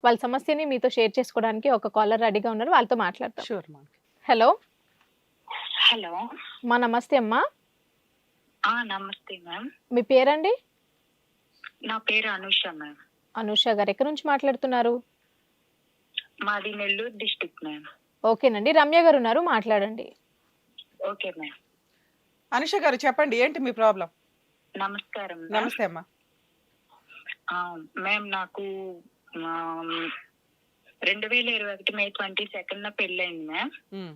వాళ్ళ సమస్యని మీతో షేర్ చేసుకోవడానికి ఒక కాలర్ రెడీగా ఉన్నారు. వాళ్ళతో మాట్లాడతాం. షూర్ మా. హలో! హలో. నమస్తే అమ్మా. నమస్తే మ్యామ్. మీ పేరండి? నా పేరు అనూష మ్యామ్. అనూష గారు ఎక్కడి నుంచి మాట్లాడుతున్నారు? మాది నెల్లూరు డిస్ట్రిక్ట్ మ్యామ్. ఓకేనండి. రమ్య గారు ఉన్నారు, మాట్లాడండి. Okay ma'am. అనుష గారు చెప్పండి, ఏంటి మీ ప్రాబ్లం? నమస్కారం మ్యామ్. నమస్తే అమ్మా. మ్యామ్ నాకు 2021 మే 22 పెళ్ళైంది మ్యామ్. ఉమ్.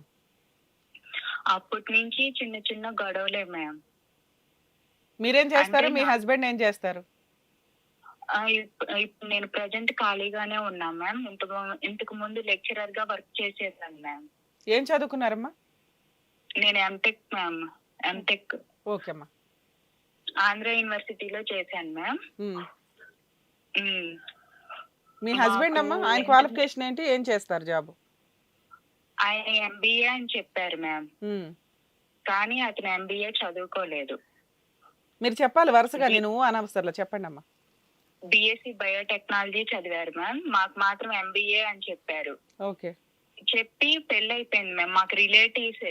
అప్పటి నుంచి చిన్న చిన్న గొడవలే మ్యామ్. మీరేం చేస్తారు? అంటే మీ హస్బెండ్ ఏం చేస్తారు? ఇప్పుడు నేను ప్రజెంట్ ఖాళీగానే ఉన్నా మ్యామ్. ఇంతకు ముందు లెక్చరర్ గా వర్క్ చేసేదాన్ని మ్యామ్. ఏం చదువుకున్నారమ్మా? నేను ఎంటెక్ మ్యామ్. ఎంటెక్ ఓకే అమ్మా. ఆంధ్ర యూనివర్సిటీలో చేశాను మ్యామ్. మీ హస్బెండ్ అమ్మా, ఆయన క్వాలిఫికేషన్ ఏంటి, ఏం చేస్తారు జాబ్? ఆయన ఎంబీఏ అని చెప్పారు మ్యామ్. కానీ అతను ఎంబీఏ చదువుకోలేదు. మీరు చెప్పాలి వరుసగా, నేను అనవసరంలో చెప్పండి అమ్మా. బిఎస్సి బయోటెక్నాలజీ చదివారు మ్యామ్. మాకు మాత్రం ఎంబీఏ అని చెప్పారు. ఓకే. చెప్పి పెళ్లి అయిపోయింది మ్యామ్. మాకు రిలేటివ్స్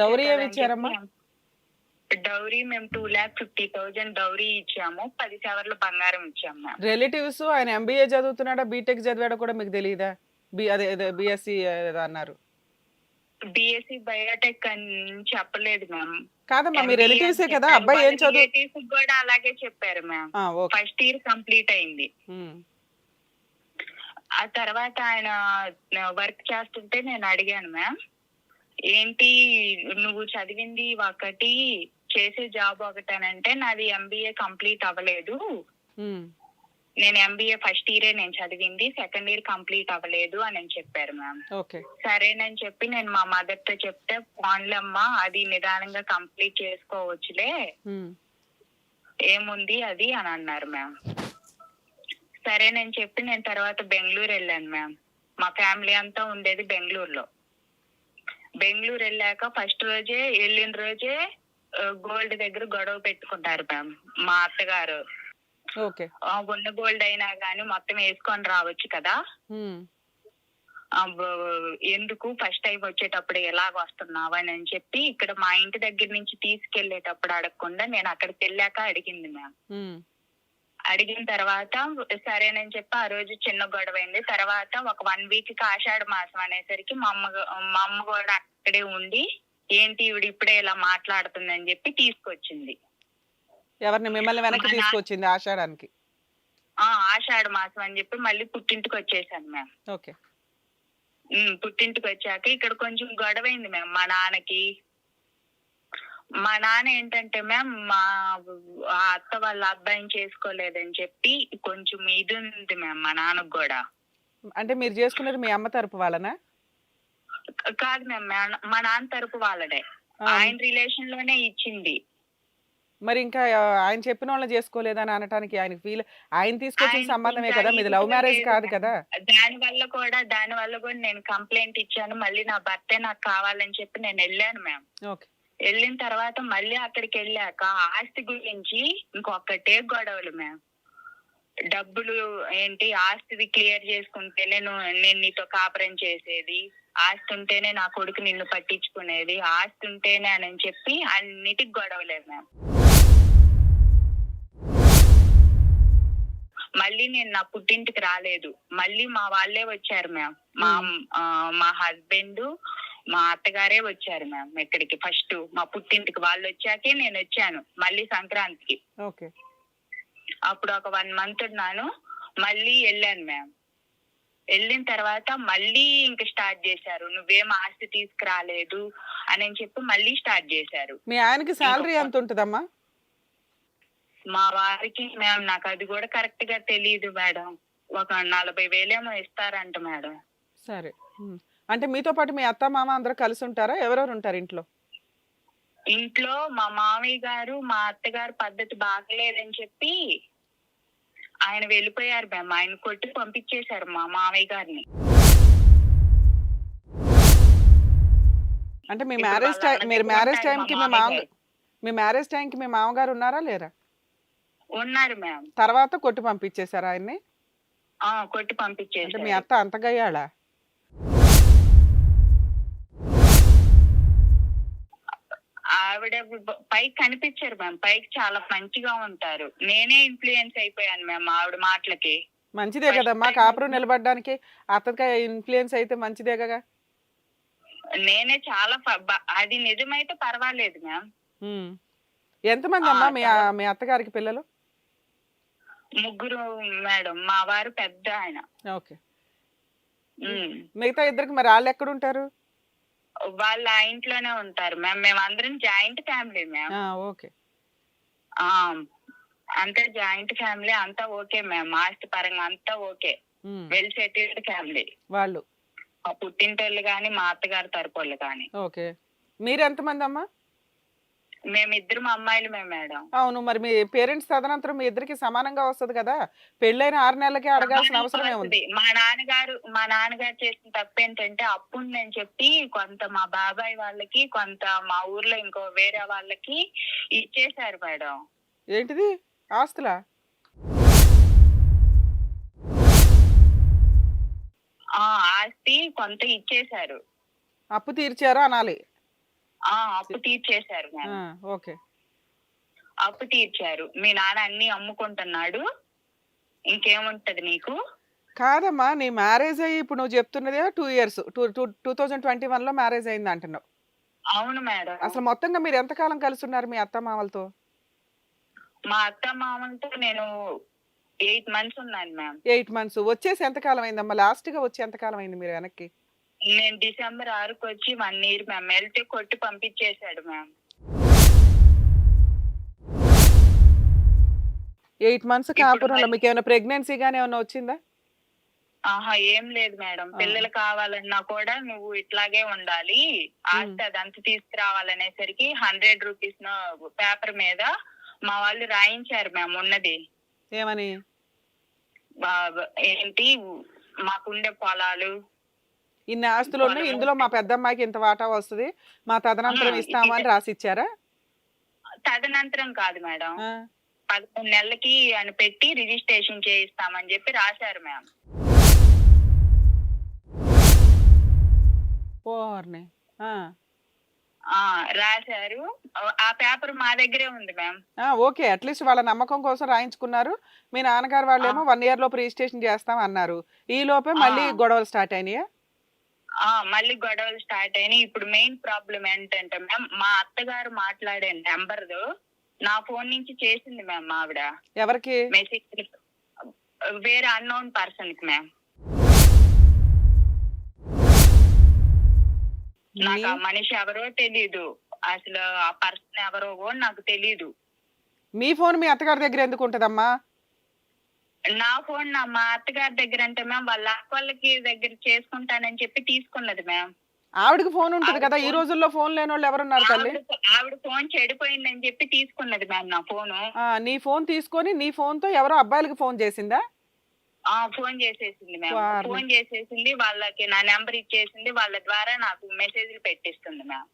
డౌరీ ఏమి ఇచ్చారమ్మా? డౌరీ మేము 2,50,000 డౌరీ ఇచ్చాము. 10 సవర్ల బంగారం ఇచ్చాము మ్యామ్. రిలేటివ్స్ ఆయన ఎంబీఏ చదువుతున్నాడా బీటెక్ చదివాడా కూడా మీకు తెలియదా? అదే బిఎస్సి అన్నారు. బిఎస్సి బయోటెక్ అని చెప్పలేదు మ్యామ్. కాదమ్మా, మీ రిలేటివ్సే కదా. అబ్బాయి ఏం చదువు? రిలేటివ్స్ కూడా అలాగే చెప్పారు మ్యామ్. ఫస్ట్ ఇయర్ కంప్లీట్ అయింది. ఆ తర్వాత ఆయన వర్క్ చేస్తుంటే నేను అడిగాను మ్యామ్, ఏంటి నువ్వు చదివింది ఒకటి చేసే జాబ్ ఒకటనంటే, నాది ఎంబీఏ కంప్లీట్ అవ్వలేదు. నేను ఎంబీఏ ఫస్ట్ ఇయరే నేను చదివింది, సెకండ్ ఇయర్ కంప్లీట్ అవ్వలేదు అని చెప్పారు మ్యామ్. సరేనని చెప్పి నేను మా మదర్ తో చెప్తే, పోన్లమ్మా అది నిదానంగా కంప్లీట్ చేసుకోవచ్చులే, ఏముంది అది అని అన్నారు మ్యామ్. సరేనని చెప్పి నేను తర్వాత బెంగళూరు వెళ్ళాను మ్యామ్. మా ఫ్యామిలీ అంతా ఉండేది బెంగళూరులో. బెంగళూరు వెళ్ళాక ఫస్ట్ రోజే వెళ్ళిన రోజే గోల్డ్ దగ్గర గొడవ పెట్టుకుంటారు మ్యామ్ మా అత్తగారు. ఉన్న గోల్డ్ అయినా గానీ మొత్తం వేసుకొని రావచ్చు కదా, ఎందుకు ఫస్ట్ టైం వచ్చేటప్పుడు ఎలాగ వస్తున్నావు అని చెప్పి ఇక్కడ మా ఇంటి దగ్గర నుంచి తీసుకెళ్లేటప్పుడు అడగకుండా నేను అక్కడికి వెళ్ళాక అడిగింది మ్యామ్. అడిగిన తర్వాత సరేనని చెప్పి ఆ రోజు చిన్న గొడవ అయింది. తర్వాత ఒక 1 వీక్ ఆషాఢ మాసం అనేసరికి మా అమ్మ కూడా అక్కడే ఉండి, ఏంటి ఈవిడ ఇప్పుడే ఇలా మాట్లాడుతుందని చెప్పి తీసుకొచ్చింది. ఎవరిని? మిమ్మల్ని వెనక్కి తీసుకొచ్చింది ఆషాఢానికి? ఆషాఢ మాసం అని చెప్పి మళ్ళీ పుట్టింటికి వచ్చేసాను మ్యామ్. ఓకే. పుట్టింటికి వచ్చాక ఇక్కడ కొంచెం గొడవ అయింది మ్యామ్ మా నాన్నకి. మా నాన్న ఏంటంటే మ్యామ్, మా అత్త వాళ్ళ అబ్బాయిని చేసుకోలేదని చెప్పి కొంచెం ఇది ఉంది మ్యామ్ మా నాన్నకు కూడా. అంటే మీరు చేసుకున్నది మీ అమ్మ తరపు వాళ్ళనా? కాదు మ్యామ్, మా నాన్న తరపు వాళ్ళడే. ఆయన రిలేషన్ లోనే ఇచ్చింది. మరి ఇంకా ఆయన చెప్పిన వాళ్ళని చేసుకోలేదని అనటానికి ఆయన ఆయన తీసుకొచ్చిన సంబంధమే కదా, మీది లవ్ మ్యారేజ్ కాదు కదా. దాని వల్ల కూడా నేను కంప్లైంట్ ఇచ్చాను. మళ్ళీ నా భర్తే నాకు కావాలని చెప్పి నేను వెళ్ళాను మ్యామ్. వెళ్ళిన తర్వాత మళ్ళీ అక్కడికి వెళ్ళాక ఆస్తి గురించి ఇంకొకటే గొడవలు మ్యామ్. డబ్బులు ఏంటి, ఆస్తిది క్లియర్ చేసుకుంటే నేను నీతో కాపురం చేసేది, ఆస్తి ఉంటేనే నా కొడుకు నిన్ను పట్టించుకునేది, ఆస్తి ఉంటేనే అని చెప్పి అన్నిటికి గొడవలేదు మ్యామ్. మళ్ళీ నేను నా పుట్టింటికి రాలేదు. మళ్ళీ మా వాళ్ళే వచ్చారు మ్యామ్. మా హస్బెండ్ మా అత్తగారే వచ్చారు మ్యామ్ ఇక్కడికి. ఫస్ట్ మా పుట్టింటికి వాళ్ళు వచ్చాకే నేను వచ్చాను మళ్ళీ సంక్రాంతికి. అప్పుడు ఒక 1 month ఉన్నాను. మళ్ళీ వెళ్ళాను మ్యామ్. వెళ్ళిన తర్వాత మళ్ళీ ఇంక స్టార్ట్ చేశారు, నువ్వేం ఆస్తి తీసుకురాలేదు అని చెప్పి మళ్ళీ స్టార్ట్ చేశారు. మీ ఆయనకి శాలరీ ఎంత ఉంటుందమ్మా? మా వారికి మ్యామ్ నాకు అది కూడా కరెక్ట్ గా తెలియదు మేడం. ఒక 40,000 ఏమో ఇస్తారంట మేడం. సరే. అంటే మీతో పాటు మీ అత్త మామ అందరూ కలిసి ఉంటారా? ఎవరెవరు ఉంటారు ఇంట్లో? ఇంట్లో మా మామయ్య గారు మా అత్తగారు పద్ధతి బాగలేదని చెప్పి ఆయన వెళ్ళిపోయారు మ్యామ్. ఆయన కొట్టి పంపించేశారు మా మామయ్య గారిని. అంటే మీ మ్యారేజ్ టైంకి మీ మామగారు ఉన్నారా లేరా? ఉన్నారు మ్యామ్. తర్వాత కొట్టి పంపించేశారు ఆయన్ని? కొట్టి అంటే మీ పంపించేశారు. అత్త అంత గయ్యాళా? ఆవిడ పైకి కనిపించారు మ్యామ్. పైకి చాలా మంచిగా ఉంటారు. నేనే ఇన్ఫ్లుయెన్స్ అయిపోయాను మ్యామ్ ఆవిడ మాటలకి. మంచిదే ఫస్ట్ కదమ్మా, టైం కాపురం నిలబడడానికి అత్తకి ఇన్ఫ్లుయెన్స్ అయితే మంచిదే కదా. నేనే చాలా అది నిజమైతే పర్వాలేదు మ్యామ్. ఉమ్. ఎంతమంది అమ్మా మీ అత్తగారికి పిల్లలు? ముగ్గురు మేడం. మా వారు పెద్ద ఆయన. ఓకే. ఉమ్. మిగతా ఇద్దరికి మరి వాళ్ళు ఎక్కడ ఉంటారు? వాళ్ళ ఆ ఇంట్లోనే ఉంటారు మ్యామ్. మేమందరం జాయింట్ ఫ్యామిలీ మ్యామ్. ఓకే. ఆ అంతా జాయింట్ ఫ్యామిలీ. అంతా ఓకే మ్యామ్. ఆస్తి పరంగా అంతా okay. Um. Well settled family. వాళ్ళు మా పుట్టింటోళ్ళు గాని, మా అత్తగారి తరపోళ్ళు గాని. ఓకే. మీరు ఎంతమంది అమ్మా? మేమిద్దరం అమ్మాయిలమే మేడం. అవును, మరి మీ పేరెంట్స్ తదనంతరం మీ ఇద్దరికి సమానంగా వస్తది కదా. పెళ్ళైన 6 నెలలకే అడగాల్సిన అవసరమే ఉంది. మా నాన్నగారు చేసిన తప్పు ఏంటంటే అప్పు ఉందని చెప్పి కొంత మా బాబాయ్ వాళ్ళకి, కొంత మా ఊర్లో ఇంకో వేరే వాళ్ళకి ఇచ్చేశారు మేడం. ఏంటిది, ఆస్తులా? ఆస్తి కొంత ఇచ్చేశారు. అప్పు తీర్చారు అనాలి. అప్పు తీర్చేశారు మేడం. ఓకే. అప్పు తీర్చారు. మీ నాన్న అన్ని అమ్ముకుంటున్నాడు, ఇంకేముంటది నీకు? కాదమ్మా, నీ మ్యారేజ్ అయ్యి ఇప్పుడు నువ్వు చెప్తున్నదే 2 ఇయర్స్, 2021 లో మ్యారేజ్ అయింది అంటున్నావు. అవును మేడం. అసలు మొత్తంగా మీరు ఎంతకాలం కలిసి ఉన్నారు మీ అత్త మామలతో? మా అత్త మామతో నేను 8 months ఉన్నాను మ్యామ్. 8 months. వచ్చేసి ఎంతకాలం అయిందమ్మా? లాస్ట్ గా వచ్చి ఎంతకాలం అయింది మీరు వెనక్కి? నేను December 6కి వచ్చి 1 year మ్యామ్. వెళ్తే కొట్టి పంపించేశాడు మ్యామ్. 8 months కాపురంలో మీకు ఏమైనా ప్రెగ్నెన్సీ గానీ ఏమైనా వచ్చిందా? ఏం లేదు మేడం. పిల్లలు కావాలన్నా కూడా నువ్వు ఇట్లాగే ఉండాలి, ఆస్తి అదంతా తీసుకురావాలనేసరికి 100 రూపీస్ పేపర్ మీద మా వాళ్ళు రాయించారు మ్యామ్ ఉన్నది. ఏమని? ఏంటి, మాకుండే పొలాలు ఇన్ని ఆస్తులు ఉన్నాయి, ఇందులో మా పెద్దమ్మాయికి ఇంత వాటా వస్తుంది, మా తదనంతరం ఇస్తామని రాసిచ్చారా? తదనంతరం కాదు మేడం. 11 నెలలకి అని పెట్టి రిజిస్ట్రేషన్ చేయిస్తామని చెప్పి రాశారు మ్యామ్. రాశారు. ఆ పేపర్ మా దగ్గరే ఉంది మ్యామ్. ఓకే, అట్లీస్ట్ వాళ్ళ నమ్మకం కోసం రాయించుకున్నారు. మీ నాన్నగారు వాళ్ళేమో 1 year లోపు రిజిస్ట్రేషన్ చేస్తాం అన్నారు. ఈ లోపే మళ్ళీ గొడవలు స్టార్ట్ అయినాయా? మళ్ళీ గొడవలు స్టార్ట్ అయినాయి. ఇప్పుడు మెయిన్ ప్రాబ్లం ఏంటంటే మ్యామ్, మా అత్తగారు మాట్లాడే నెంబర్ నా ఫోన్ నుంచి చేసింది మ్యామ్ ఆవిడ. ఎవరికి? మెసేజ్ వేరే అన్నోన్ పర్సన్ కి మ్యామ్. నాకు ఆ మనిషి ఎవరో తెలీదు, అసలు ఆ పర్సన్ ఎవరో కూడా నాకు తెలీదు. మీ ఫోన్ మీ అత్తగారి దగ్గర ఎందుకు ఉంటదమ్మా? నా ఫోన్ మా అత్తగారి దగ్గర అంటే మ్యామ్ వాళ్ళ అక్కళ్ళకి దగ్గర చేసుకుంటానని చెప్పి తీసుకున్నది మ్యామ్. ఆవిడకి ఫోన్ ఉంటది కదా, ఈ రోజుల్లో ఫోన్ లేని వాళ్ళు ఎవరున్నారు తల్లి? ఆవిడ ఫోన్ చెడిపోయిందని చెప్పి తీసుకున్నది మ్యామ్ నా ఫోను. నీ ఫోన్ తీసుకొని నీ ఫోన్ తో ఎవరో అబ్బాయిలకి ఫోన్ చేసిందా? ఫోన్ చేసేసింది మ్యామ్. ఫోన్ చేసేసింది, వాళ్ళకి నా నెంబర్ ఇచ్చేసింది, వాళ్ళ ద్వారా నాకు మెసేజ్లు పెట్టిస్తుంది మ్యామ్.